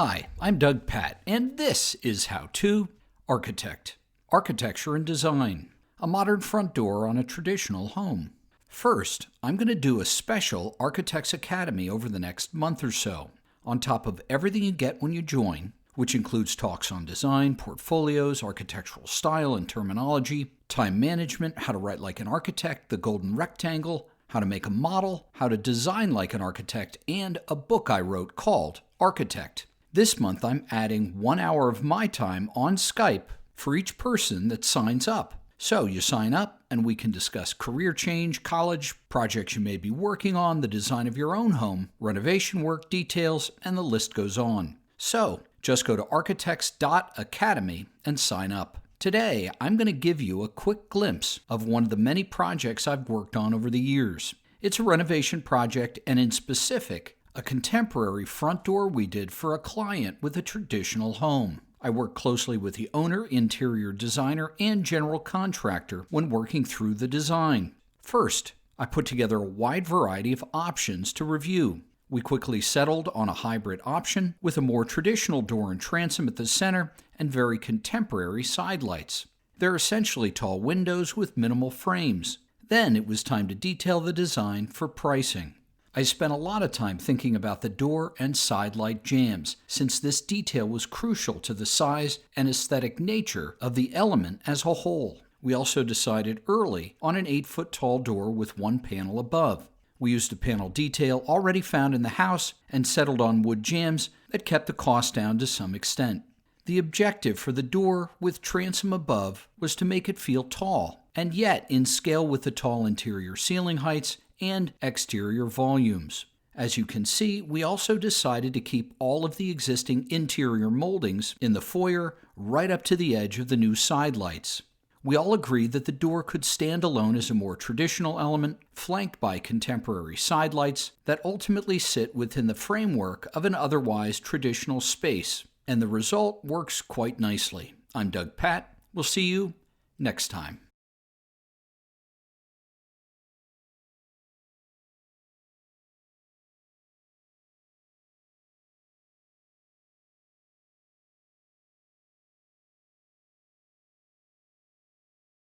Hi, I'm Doug Patt, and this is How To Architect. Architecture and Design. A modern front door on a traditional home. First, I'm going to do a special Architects Academy over the next month or so, on top of everything you get when you join, which includes talks on design, portfolios, architectural style and terminology, time management, how to write like an architect, the golden rectangle, how to make a model, how to design like an architect, and a book I wrote called Architect. This month I'm adding 1 hour of my time on Skype for each person that signs up. So you sign up and we can discuss career change, college, projects you may be working on, the design of your own home, renovation work details, and the list goes on. So just go to architects.academy and sign up. Today, I'm going to give you a quick glimpse of one of the many projects I've worked on over the years. It's a renovation project, and in specific, a contemporary front door we did for a client with a traditional home. I worked closely with the owner, interior designer, and general contractor when working through the design. First, I put together a wide variety of options to review. We quickly settled on a hybrid option with a more traditional door and transom at the center and very contemporary sidelights. They're essentially tall windows with minimal frames. Then it was time to detail the design for pricing. I spent a lot of time thinking about the door and sidelight jambs, since this detail was crucial to the size and aesthetic nature of the element as a whole. We also decided early on an 8-foot tall door with one panel above. We used a panel detail already found in the house and settled on wood jambs that kept the cost down to some extent. The objective for the door with transom above was to make it feel tall, and yet in scale with the tall interior ceiling heights and exterior volumes. As you can see, we also decided to keep all of the existing interior moldings in the foyer right up to the edge of the new sidelights. We all agreed that the door could stand alone as a more traditional element, flanked by contemporary sidelights that ultimately sit within the framework of an otherwise traditional space, and the result works quite nicely. I'm Doug Patt. We'll see you next time.